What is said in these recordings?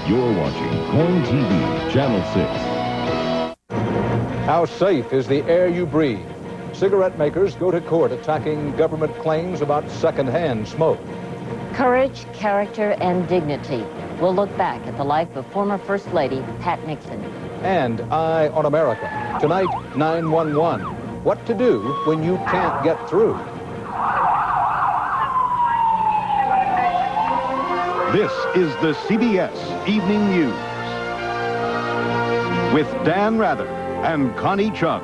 You're watching Home TV, Channel 6. How safe is the air you breathe? Cigarette makers go to court attacking government claims about secondhand smoke. Courage, character, and dignity. We'll look back at the life of former First Lady Pat Nixon. And Eye on America. Tonight, 911. What to do when you can't get through. This is the CBS Evening News with Dan Rather and Connie Chung.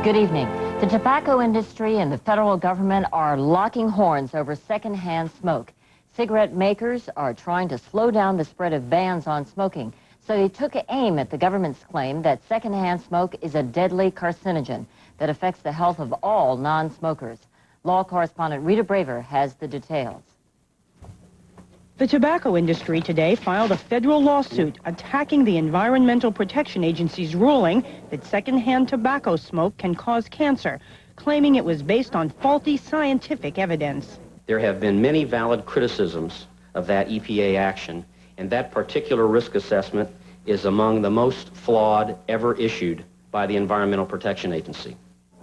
Good evening. The tobacco industry and the federal government are locking horns over secondhand smoke. Cigarette makers are trying to slow down the spread of bans on smoking. So they took aim at the government's claim that secondhand smoke is a deadly carcinogen that affects the health of all non-smokers. Law correspondent Rita Braver has the details. The tobacco industry today filed a federal lawsuit attacking the Environmental Protection Agency's ruling that secondhand tobacco smoke can cause cancer, claiming it was based on faulty scientific evidence. There have been many valid criticisms of that EPA action, and that particular risk assessment is among the most flawed ever issued by the Environmental Protection Agency.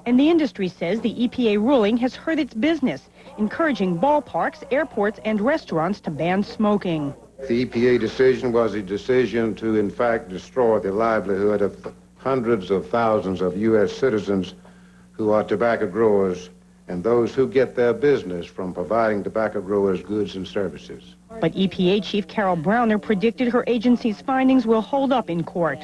And the industry says the EPA ruling has hurt its business, encouraging ballparks, airports, and restaurants to ban smoking. The EPA decision was a decision to, in fact, destroy the livelihood of hundreds of thousands of U.S. citizens who are tobacco growers and those who get their business from providing tobacco growers goods and services. But EPA Chief Carol Browner predicted her agency's findings will hold up in court.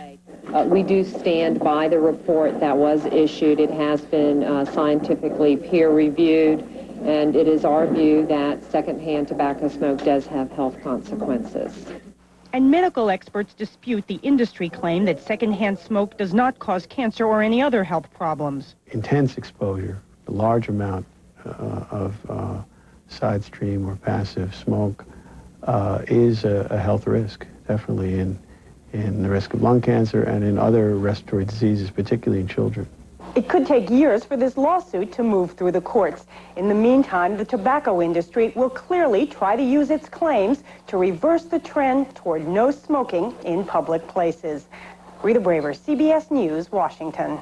We do stand by the report that was issued. It has been scientifically peer-reviewed, and it is our view that secondhand tobacco smoke does have health consequences. And medical experts dispute the industry claim that secondhand smoke does not cause cancer or any other health problems. Intense exposure, a large amount of side stream or passive smoke is a health risk, definitely in the risk of lung cancer and in other respiratory diseases, particularly in children. It could take years for this lawsuit to move through the courts. In the meantime, the tobacco industry will clearly try to use its claims to reverse the trend toward no smoking in public places. Rita Braver, CBS News, Washington.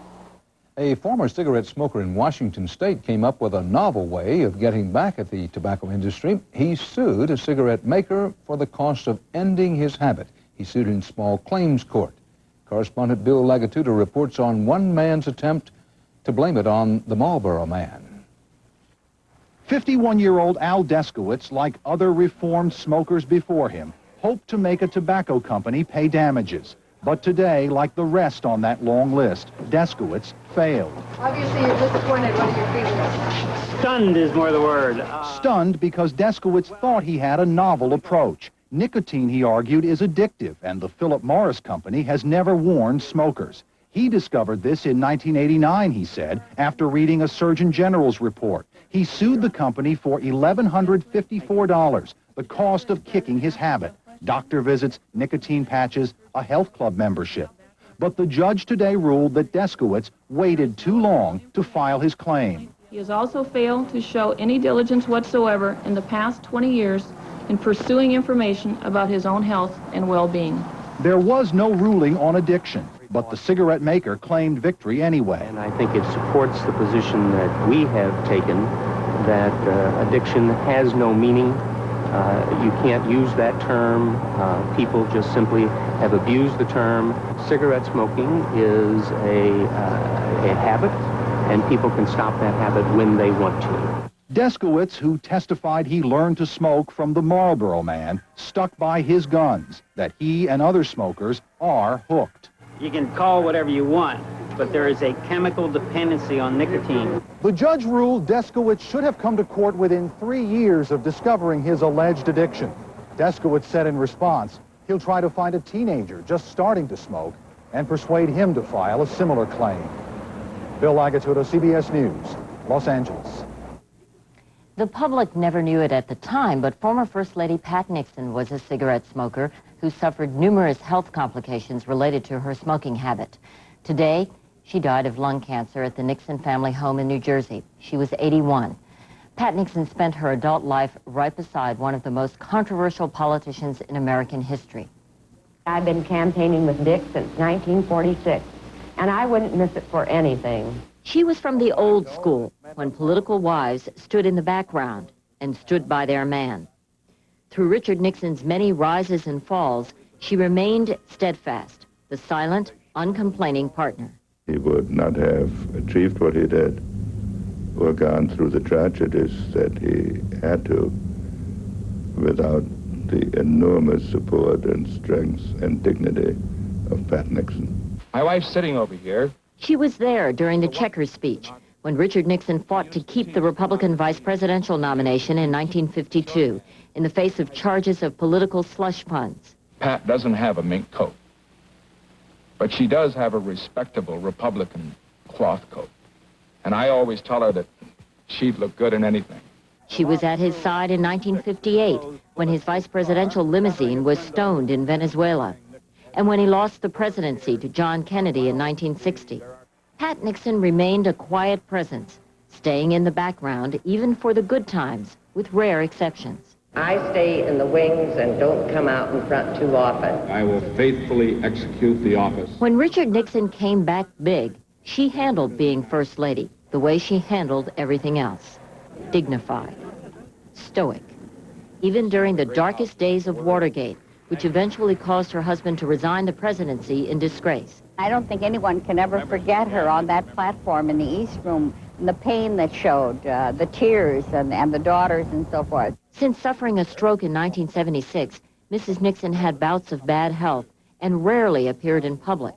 A former cigarette smoker in Washington state came up with a novel way of getting back at the tobacco industry. He sued a cigarette maker for the cost of ending his habit. He sued in small claims court. Correspondent Bill Lagatuda reports on one man's attempt to blame it on the Marlboro Man. 51-year-old Al Deskowitz, like other reformed smokers before him, hoped to make a tobacco company pay damages. But today, like the rest on that long list, Deskowitz failed. Obviously, you're disappointed. What are your feelings? Stunned is more the word. Stunned because Deskowitz thought he had a novel approach. Nicotine, he argued, is addictive, and the Philip Morris Company has never warned smokers. He discovered this in 1989, he said, after reading a Surgeon General's report. He sued the company for $1,154, the cost of kicking his habit. Doctor visits, nicotine patches, a health club membership. But the judge today ruled that Deskowitz waited too long to file his claim. He has also failed to show any diligence whatsoever in the past 20 years in pursuing information about his own health and well-being. There was no ruling on addiction, but the cigarette maker claimed victory anyway. And I think it supports the position that we have taken that addiction has no meaning. You can't use that term. People just simply have abused the term. Cigarette smoking is a habit, and people can stop that habit when they want to. Deskowitz, who testified he learned to smoke from the Marlboro Man, stuck by his guns, that he and other smokers are hooked. You can call whatever you want, but there is a chemical dependency on nicotine. The judge ruled Deskowitz should have come to court within 3 years of discovering his alleged addiction. Deskowitz said in response, he'll try to find a teenager just starting to smoke and persuade him to file a similar claim. Bill Lagatuda, CBS News, Los Angeles. The public never knew it at the time, but former First Lady Pat Nixon was a cigarette smoker who suffered numerous health complications related to her smoking habit. Today, she died of lung cancer at the Nixon family home in New Jersey. She was 81. Pat Nixon spent her adult life right beside one of the most controversial politicians in American history. I've been campaigning with Dick since 1946, and I wouldn't miss it for anything. She was from the old school, when political wives stood in the background and stood by their man. Through Richard Nixon's many rises and falls, she remained steadfast, the silent, uncomplaining partner. He would not have achieved what he did or gone through the tragedies that he had to without the enormous support and strength and dignity of Pat Nixon. My wife's sitting over here. She was there during the Checkers speech when Richard Nixon fought to keep the Republican vice presidential nomination in 1952 in the face of charges of political slush funds. Pat doesn't have a mink coat, but she does have a respectable Republican cloth coat. And I always tell her that she'd look good in anything. She was at his side in 1958 when his vice presidential limousine was stoned in Venezuela, and when he lost the presidency to John Kennedy in 1960. Pat Nixon remained a quiet presence, staying in the background even for the good times, with rare exceptions. I stay in the wings and don't come out in front too often. I will faithfully execute the office. When Richard Nixon came back big, she handled being First Lady the way she handled everything else. Dignified, stoic. Even during the darkest days of Watergate, which eventually caused her husband to resign the presidency in disgrace. I don't think anyone can ever forget her on that platform in the East Room, and the pain that showed, the tears and the daughters and so forth. Since suffering a stroke in 1976, Mrs. Nixon had bouts of bad health and rarely appeared in public.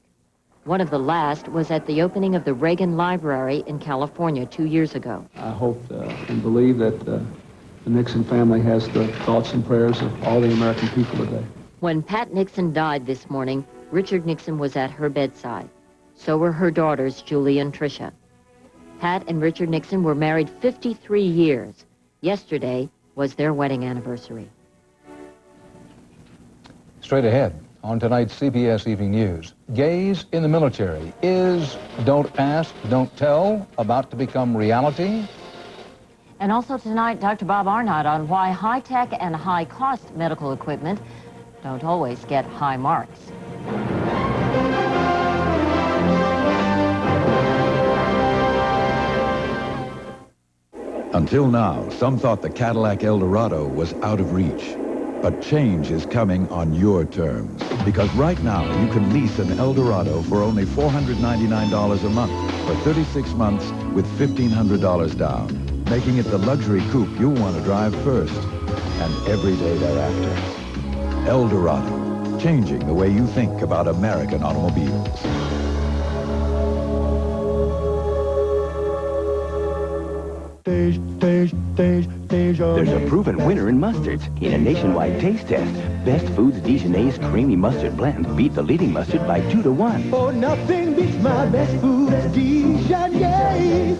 One of the last was at the opening of the Reagan Library in California 2 years ago. I hope and believe that the Nixon family has the thoughts and prayers of all the American people today. When Pat Nixon died this morning, Richard Nixon was at her bedside. So were her daughters, Julie and Tricia. Pat and Richard Nixon were married 53 years. Yesterday was their wedding anniversary. Straight ahead on tonight's CBS Evening News. Gays in the military. Is Don't Ask, Don't Tell about to become reality? And also tonight, Dr. Bob Arnott on why high-tech and high-cost medical equipment don't always get high marks. Until now, some thought the Cadillac Eldorado was out of reach. But change is coming on your terms. Because right now, you can lease an Eldorado for only $499 a month for 36 months with $1,500 down, making it the luxury coupe you'll want to drive first and every day thereafter. Eldorado, changing the way you think about American automobiles. There's a proven winner in mustards in a nationwide taste test. Best Foods Dijonnaise creamy mustard blend beat the leading mustard by 2 to 1. Oh, nothing beats my Best Foods Dijonnaise.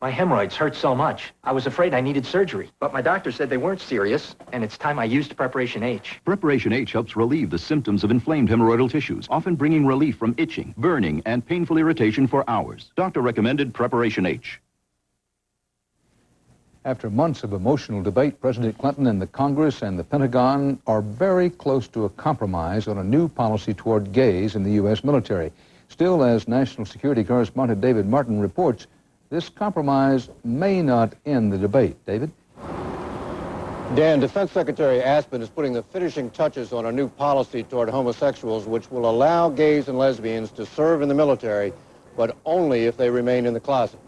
My hemorrhoids hurt so much, I was afraid I needed surgery. But my doctor said they weren't serious, and it's time I used Preparation H. Preparation H helps relieve the symptoms of inflamed hemorrhoidal tissues, often bringing relief from itching, burning, and painful irritation for hours. Doctor recommended Preparation H. After months of emotional debate, President Clinton and the Congress and the Pentagon are very close to a compromise on a new policy toward gays in the U.S. military. Still, as National Security Correspondent David Martin reports, this compromise may not end the debate. David? Dan, Defense Secretary Aspen is putting the finishing touches on a new policy toward homosexuals which will allow gays and lesbians to serve in the military, but only if they remain in the closet.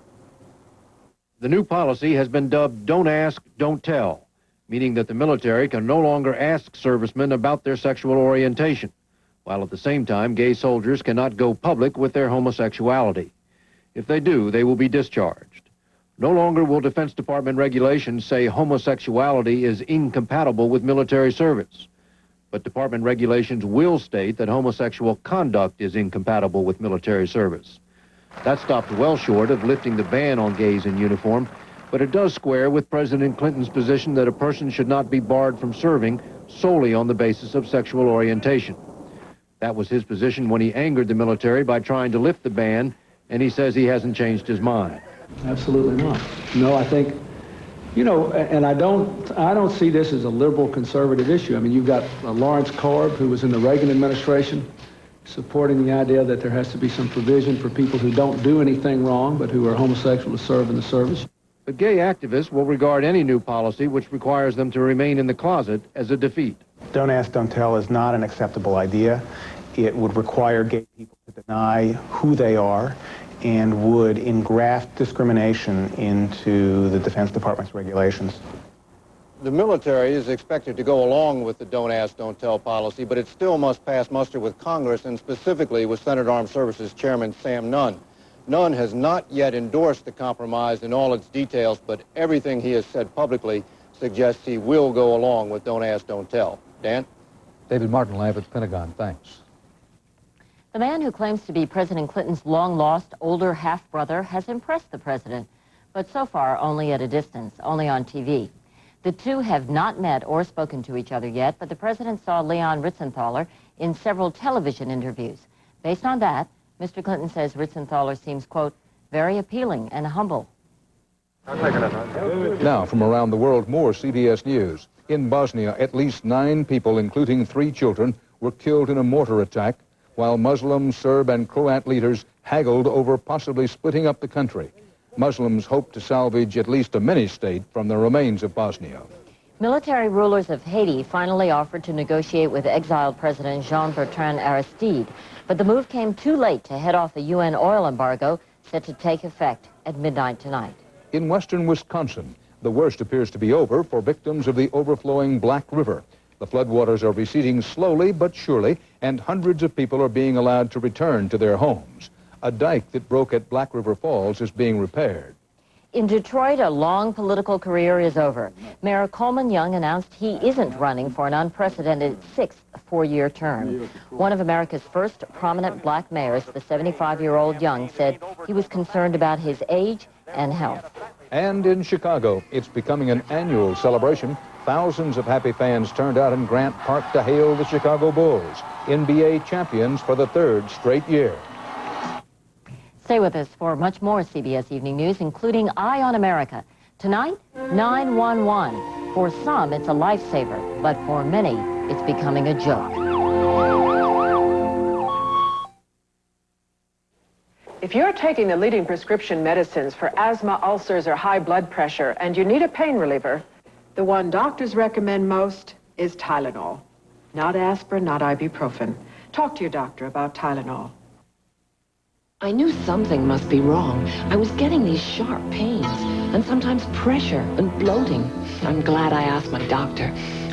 The new policy has been dubbed Don't Ask, Don't Tell, meaning that the military can no longer ask servicemen about their sexual orientation, while at the same time gay soldiers cannot go public with their homosexuality. If they do, they will be discharged. No longer will Defense Department regulations say homosexuality is incompatible with military service. But Department regulations will state that homosexual conduct is incompatible with military service. That stops well short of lifting the ban on gays in uniform, but it does square with President Clinton's position that a person should not be barred from serving solely on the basis of sexual orientation. That was his position when he angered the military by trying to lift the ban, and he says he hasn't changed his mind. Absolutely not. No, I think You know, and I don't see this as a liberal conservative issue. I mean, you've got Lawrence Korb, who was in the Reagan administration, supporting the idea that there has to be some provision for people who don't do anything wrong, but who are homosexual to serve in the service. But gay activists will regard any new policy which requires them to remain in the closet as a defeat. Don't ask, don't tell is not an acceptable idea. It would require gay people to deny who they are and would engraft discrimination into the Defense Department's regulations. The military is expected to go along with the don't ask, don't tell policy, but it still must pass muster with Congress and specifically with Senate Armed Services Chairman Sam Nunn. Nunn has not yet endorsed the compromise in all its details, but everything he has said publicly suggests he will go along with don't ask, don't tell. Dan? David Martin live at the Pentagon. Thanks. The man who claims to be President Clinton's long-lost older half-brother has impressed the president, but so far only at a distance, only on TV. The two have not met or spoken to each other yet, but the president saw Leon Ritzenthaler in several television interviews. Based on that, Mr. Clinton says Ritzenthaler seems, quote, very appealing and humble. Now, from around the world, more CBS News. In Bosnia, at least 9 people, including 3 children, were killed in a mortar attack, while Muslim, Serb, and Croat leaders haggled over possibly splitting up the country. Muslims hope to salvage at least a mini-state from the remains of Bosnia. Military rulers of Haiti finally offered to negotiate with exiled President Jean-Bertrand Aristide, but the move came too late to head off the UN oil embargo set to take effect at midnight tonight. In western Wisconsin, the worst appears to be over for victims of the overflowing Black River. The floodwaters are receding slowly but surely, and hundreds of people are being allowed to return to their homes. A dike that broke at Black River Falls is being repaired. In Detroit, a long political career is over. Mayor Coleman Young announced he isn't running for an unprecedented 6th four-year term. One of America's first prominent black mayors, the 75-year-old Young, said he was concerned about his age and health. And in Chicago, it's becoming an annual celebration. Thousands of happy fans turned out in Grant Park to hail the Chicago Bulls, NBA champions for the 3rd straight year. Stay with us for much more CBS Evening News, including Eye on America. Tonight, 911. For some, it's a lifesaver, but for many, it's becoming a joke. If you're taking the leading prescription medicines for asthma, ulcers, or high blood pressure, and you need a pain reliever, the one doctors recommend most is Tylenol. Not aspirin, not ibuprofen. Talk to your doctor about Tylenol. I knew something must be wrong. I was getting these sharp pains, and sometimes pressure and bloating. I'm glad I asked my doctor.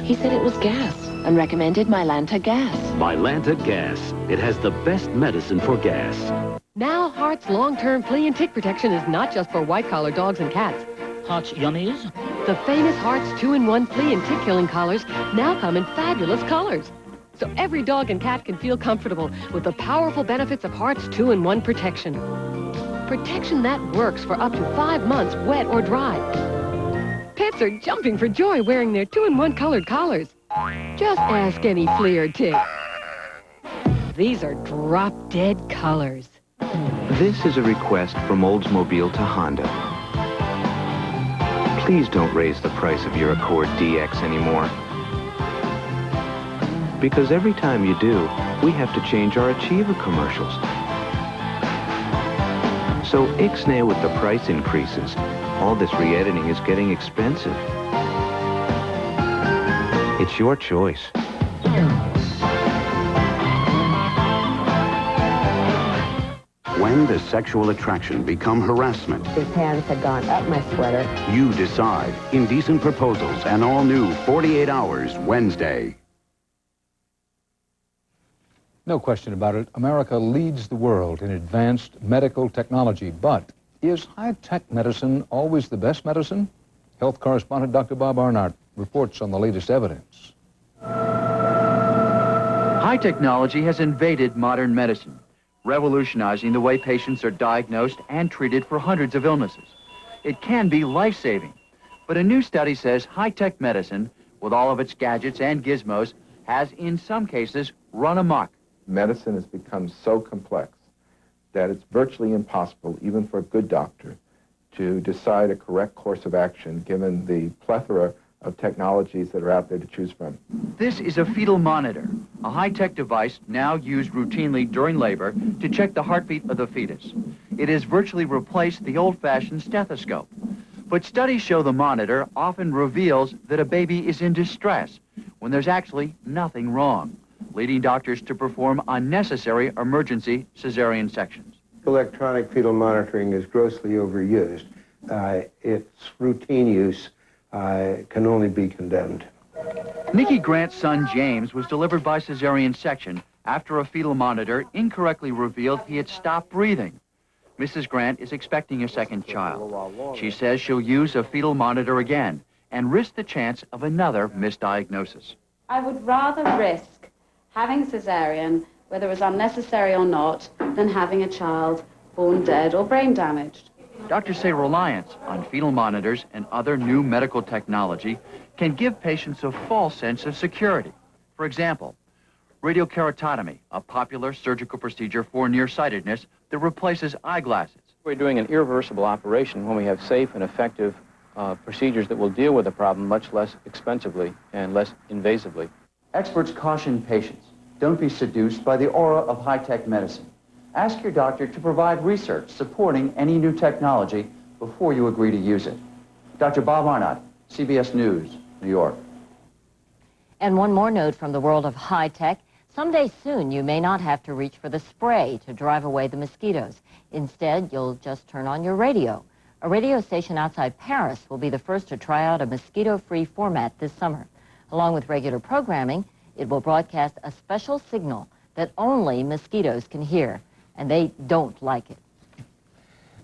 He said it was gas, and recommended Mylanta Gas. Mylanta Gas. It has the best medicine for gas. Now, Hart's long-term flea and tick protection is not just for white-collar dogs and cats. Hart's Yummies? The famous Hart's 2-in-1 flea and tick-killing collars now come in fabulous colors. So every dog and cat can feel comfortable with the powerful benefits of Hart's 2-in-1 protection. Protection that works for up to 5 months, wet or dry. Pets are jumping for joy wearing their 2-in-1 colored collars. Just ask any flea or tick. These are drop-dead colors. This is a request from Oldsmobile to Honda. Please don't raise the price of your Accord DX anymore. Because every time you do, we have to change our Achiever commercials. So ixnay with the price increases. All this re-editing is getting expensive. It's your choice. When does sexual attraction become harassment? His hands had gone up my sweater. You decide. Indecent Proposals, an all-new 48 Hours, Wednesday. No question about it, America leads the world in advanced medical technology. But is high-tech medicine always the best medicine? Health correspondent Dr. Bob Arnott reports on the latest evidence. High technology has invaded modern medicine, revolutionizing the way patients are diagnosed and treated for hundreds of illnesses. It can be life-saving, but a new study says high-tech medicine, with all of its gadgets and gizmos, has in some cases run amok. Medicine has become so complex that it's virtually impossible, even for a good doctor, to decide a correct course of action given the plethora of technologies that are out there to choose from. This is a fetal monitor, a high-tech device now used routinely during labor to check the heartbeat of the fetus. It has virtually replaced the old-fashioned stethoscope. But studies show the monitor often reveals that a baby is in distress when there's actually nothing wrong, leading doctors to perform unnecessary emergency cesarean sections. Electronic fetal monitoring is grossly overused. Its routine use can only be condemned. Nikki Grant's son James was delivered by cesarean section after a fetal monitor incorrectly revealed he had stopped breathing. Mrs. Grant is expecting a second child. She says she'll use a fetal monitor again and risk the chance of another misdiagnosis. I would rather risk having cesarean, whether it was unnecessary or not, than having a child born dead or brain damaged. Doctors say reliance on fetal monitors and other new medical technology can give patients a false sense of security. For example, radiokeratotomy, a popular surgical procedure for nearsightedness that replaces eyeglasses. We're doing an irreversible operation when we have safe and effective procedures that will deal with the problem much less expensively and less invasively. Experts caution patients, don't be seduced by the aura of high-tech medicine. Ask your doctor to provide research supporting any new technology before you agree to use it. Dr. Bob Arnott, CBS News, New York. And one more note from the world of high-tech. Someday soon, you may not have to reach for the spray to drive away the mosquitoes. Instead, you'll just turn on your radio. A radio station outside Paris will be the first to try out a mosquito-free format this summer. Along with regular programming, it will broadcast a special signal that only mosquitoes can hear, and they don't like it.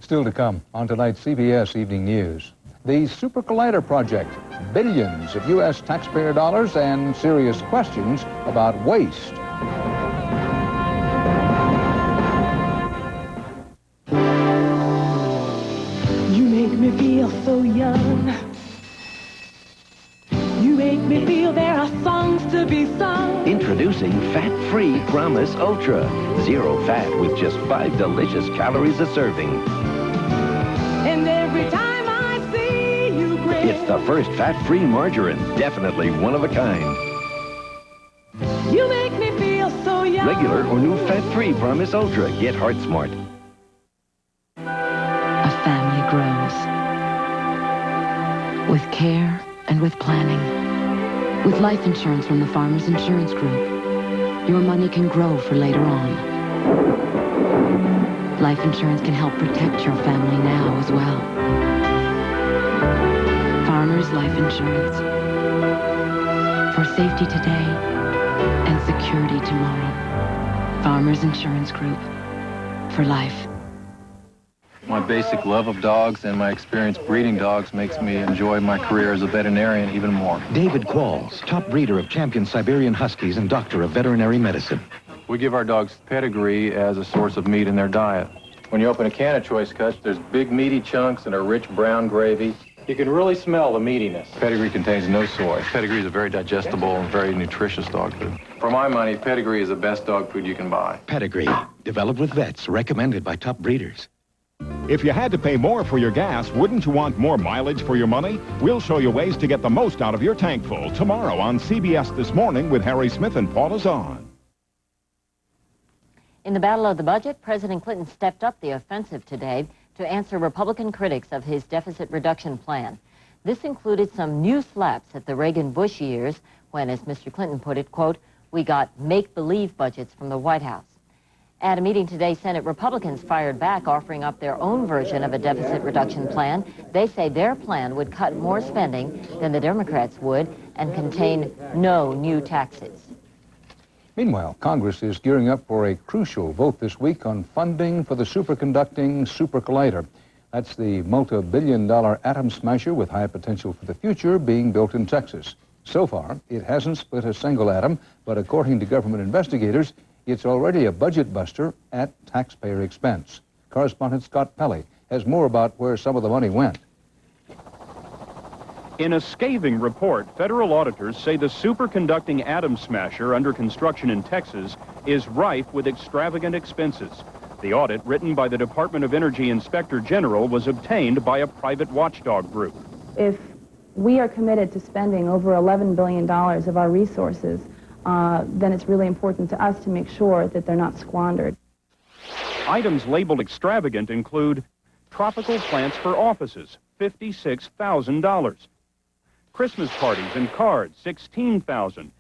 Still to come on tonight's CBS Evening News. The Super Collider Project, billions of U.S. taxpayer dollars and serious questions about waste. You make me feel so young. You make me feel there are songs to be sung. Introducing Fat-Free Promise Ultra. Zero fat with just 5 delicious calories a serving. And every time I see you grin, It's the first fat-free margarine. Definitely one of a kind. you make me feel so young. Regular or new Fat-Free Promise Ultra. Get Heart Smart. A family grows. With care and with planning. With life insurance from the Farmers Insurance Group, your money can grow for later on. Life insurance can help protect your family now as well. Farmers Life Insurance. For safety today and security tomorrow. Farmers Insurance Group. For life. My basic love of dogs and my experience breeding dogs makes me enjoy my career as a veterinarian even more. David Qualls, top breeder of champion Siberian Huskies and doctor of veterinary medicine. We give our dogs pedigree as a source of meat in their diet. When you open a can of Choice Cuts, there's big meaty chunks and a rich brown gravy. You can really smell the meatiness. Pedigree contains no soy. Pedigree is a very digestible and very nutritious dog food. For my money, Pedigree is the best dog food you can buy. Pedigree, developed with vets, recommended by top breeders. If you had to pay more for your gas, wouldn't you want more mileage for your money? We'll show you ways to get the most out of your tank full tomorrow on CBS This Morning with Harry Smith and Paula Zahn. In the battle of the budget, President Clinton stepped up the offensive today to answer Republican critics of his deficit reduction plan. This included some new slaps at the Reagan-Bush years when, as Mr. Clinton put it, quote, we got make-believe budgets from the White House. At a meeting today, Senate Republicans fired back, offering up their own version of a deficit reduction plan. They say their plan would cut more spending than the Democrats would and contain no new taxes. Meanwhile, Congress is gearing up for a crucial vote this week on funding for the superconducting Super Collider. That's the multi-billion-dollar atom smasher with high potential for the future being built in Texas. So far, it hasn't split a single atom, but according to government investigators, it's already a budget buster at taxpayer expense. Correspondent Scott Pelley has more about where some of the money went. In a scathing report, federal auditors say the superconducting atom smasher under construction in Texas is rife with extravagant expenses. The audit, written by the Department of Energy Inspector General, was obtained by a private watchdog group. If we are committed to spending over $11 billion of our resources, then it's really important to us to make sure that they're not squandered. Items labeled extravagant include tropical plants for offices, $56,000. Christmas parties and cards, $16,000.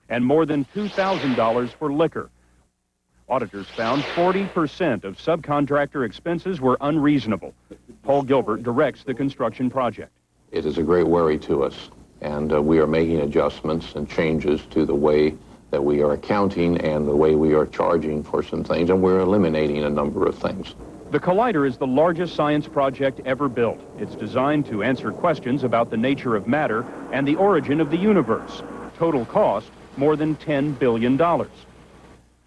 And more than $2,000 for liquor. Auditors found 40% of subcontractor expenses were unreasonable. Paul Gilbert directs the construction project. It is a great worry to us, and we are making adjustments and changes to the way that we are accounting and the way we are charging for some things, and we're eliminating a number of things. The Collider is the largest science project ever built. It's designed to answer questions about the nature of matter and the origin of the universe. Total cost, more than $10 billion.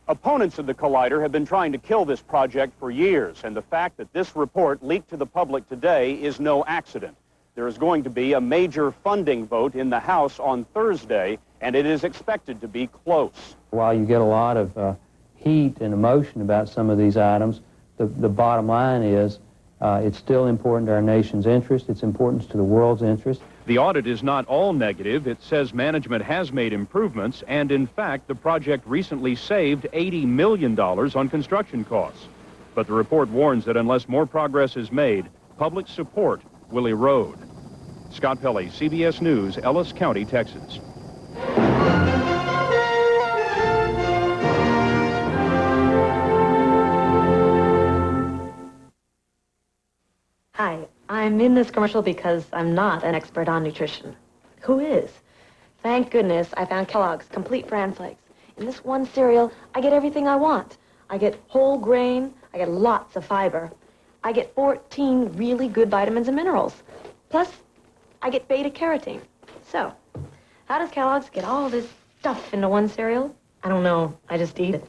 Opponents of the Collider have been trying to kill this project for years, and the fact that this report leaked to the public today is no accident. There is going to be a major funding vote in the House on Thursday, and it is expected to be close. While you get a lot of heat and emotion about some of these items, the bottom line is it's still important to our nation's interest. It's important to the world's interest. The audit is not all negative. It says management has made improvements, and in fact, the project recently saved $80 million on construction costs. But the report warns that unless more progress is made, public support will erode. Scott Pelley, CBS News, Ellis County, Texas. Hi, I'm in this commercial because I'm not an expert on nutrition. Who is? Thank goodness I found Kellogg's Complete Bran Flakes. In this one cereal, I get everything I want. I get whole grain, I get lots of fiber. I get 14 really good vitamins and minerals. Plus, I get beta-carotene. So, how does Kellogg's get all this stuff into one cereal? I don't know. I just eat it.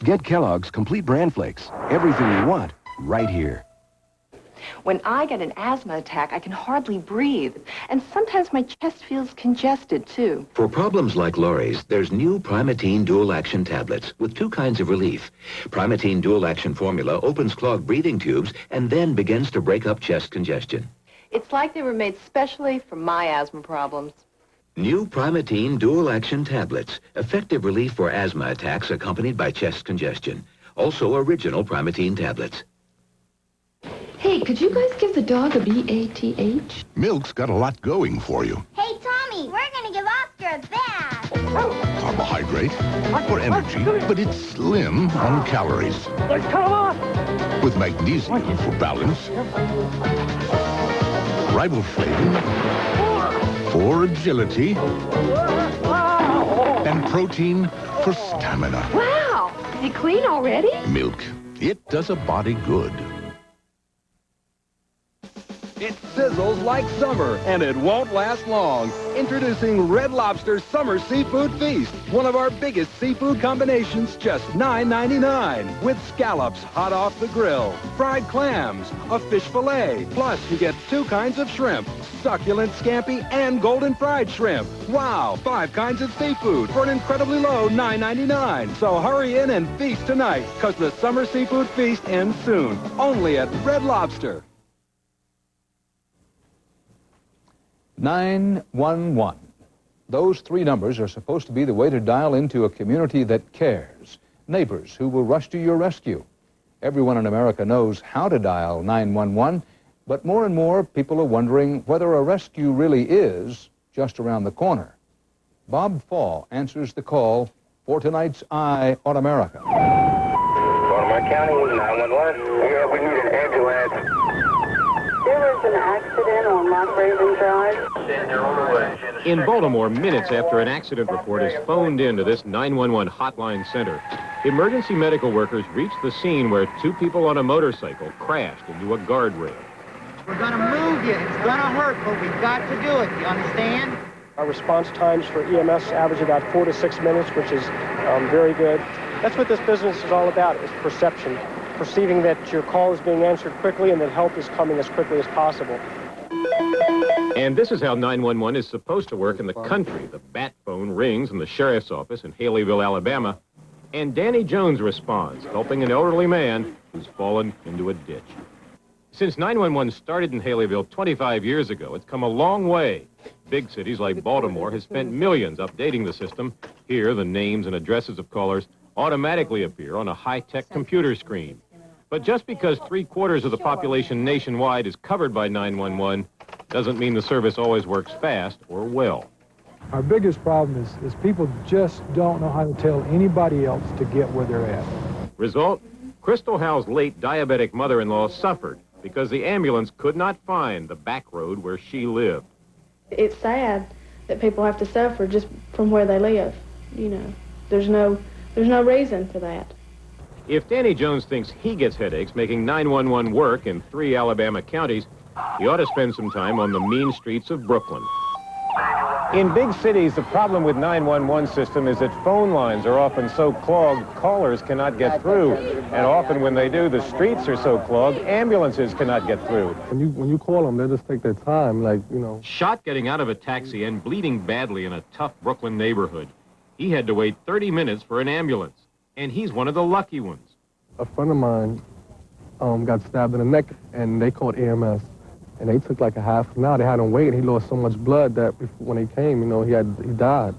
Get Kellogg's Complete Bran Flakes. Everything you want, right here. When I get an asthma attack, I can hardly breathe. And sometimes my chest feels congested, too. For problems like Lori's, there's new Primatene Dual Action tablets with two kinds of relief. Primatene Dual Action formula opens clogged breathing tubes and then begins to break up chest congestion. It's like they were made specially for my asthma problems. New Primatene Dual Action tablets. Effective relief for asthma attacks accompanied by chest congestion. Also original Primatene tablets. Hey, could you guys give the dog a BATH? Milk's got a lot going for you. Hey, Tommy, we're going to give Oscar a bath. Carbohydrate for energy, but it's slim on calories. Let's cut him off! With magnesium for balance, riboflavin for agility, and protein for stamina. Wow! Is he clean already? Milk. It does a body good. It sizzles like summer, and it won't last long. Introducing Red Lobster's Summer Seafood Feast. One of our biggest seafood combinations, just $9.99. With scallops hot off the grill, fried clams, a fish fillet. Plus, you get two kinds of shrimp, succulent scampi and golden fried shrimp. Wow, 5 kinds of seafood for an incredibly low $9.99. So hurry in and feast tonight, because the Summer Seafood Feast ends soon. Only at Red Lobster. 911. Those 3 numbers are supposed to be the way to dial into a community that cares. Neighbors who will rush to your rescue. Everyone in America knows how to dial 911, but more and more people are wondering whether a rescue really is just around the corner. Bob Fall answers the call for tonight's Eye on America. Baltimore County, 911. Yeah, we need an ambulance. There was an accident on Mock Raven Drive. In Baltimore, minutes after an accident report is phoned into this 911 hotline center, emergency medical workers reach the scene where 2 people on a motorcycle crashed into a guardrail. We're going to move you. It's going to hurt, but we've got to do it. You understand? Our response times for EMS average about 4 to 6 minutes, which is very good. That's what this business is all about, is perception. Perceiving that your call is being answered quickly and that help is coming as quickly as possible. And this is how 911 is supposed to work in the country. The bat phone rings in the sheriff's office in Haleyville, Alabama, And Danny Jones responds, helping an elderly man who's fallen into a ditch. Since 911 started in Haleyville 25 years ago, it's come a long way. Big cities like Baltimore have spent millions updating the system. Here, the names and addresses of callers automatically appear on a high-tech computer screen. But just because 3/4 of the population nationwide is covered by 911 doesn't mean the service always works fast or well. Our biggest problem is people just don't know how to tell anybody else to get where they're at. Result, Crystal Howell's late diabetic mother-in-law suffered because the ambulance could not find the back road where she lived. It's sad that people have to suffer just from where they live. You know, there's no reason for that. If Danny Jones thinks he gets headaches making 911 work in 3 Alabama counties, he ought to spend some time on the mean streets of Brooklyn. In big cities, the problem with 911 system is that phone lines are often so clogged, callers cannot get through. And often when they do, the streets are so clogged, ambulances cannot get through. When you call them, they just take their time, like, you know. Shot getting out of a taxi and bleeding badly in a tough Brooklyn neighborhood. He had to wait 30 minutes for an ambulance, and he's one of the lucky ones. A friend of mine got stabbed in the neck, and they called EMS. And they took like a half an hour. They had him wait, and he lost so much blood that when he came, you know, he died.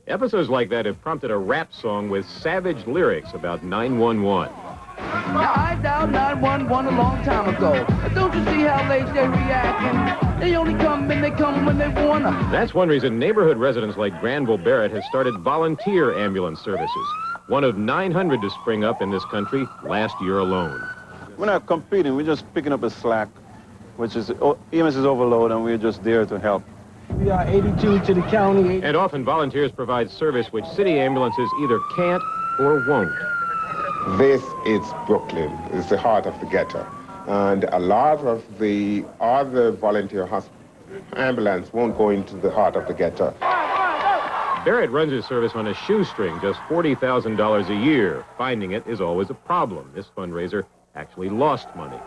Episodes like that have prompted a rap song with savage lyrics about 911. Now, I dialed 911 a long time ago. Don't you see how late they're reacting? They only come and they come when they wanna. That's one reason neighborhood residents like Granville Barrett has started volunteer ambulance services, one of 900 to spring up in this country last year alone. We're not competing, we're just picking up a slack, which is EMS is overload, and we're just there to help. We are 82 to the county. And often volunteers provide service which city ambulances either can't or won't. This is Brooklyn. It's the heart of the ghetto. And a lot of the other volunteer ambulance won't go into the heart of the ghetto. Barrett runs his service on a shoestring, just $40,000 a year. Finding it is always a problem. This fundraiser actually lost money.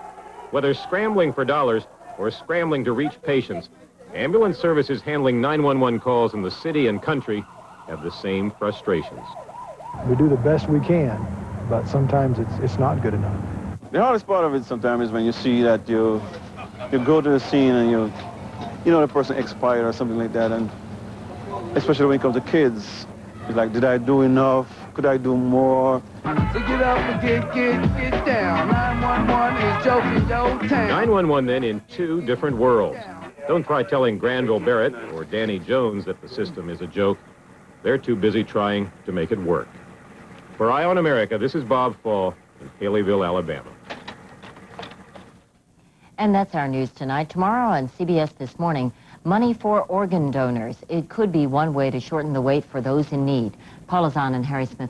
Whether scrambling for dollars or scrambling to reach patients, ambulance services handling 911 calls in the city and country have the same frustrations. We do the best we can, but sometimes it's not good enough. The hardest part of it sometimes is when you see that you go to the scene and you know the person expired or something like that, and especially when it comes to kids, it's like, did I do enough? Could I do more? So get up and get down. 911 is joking your town. 911 then in 2 different worlds. Don't try telling Granville Barrett or Danny Jones that the system is a joke. They're too busy trying to make it work. For Eye on America, this is Bob Fall in Haleyville, Alabama. And that's our news tonight. Tomorrow on CBS This Morning, money for organ donors. It could be one way to shorten the wait for those in need. Paula Zahn and Harry Smith.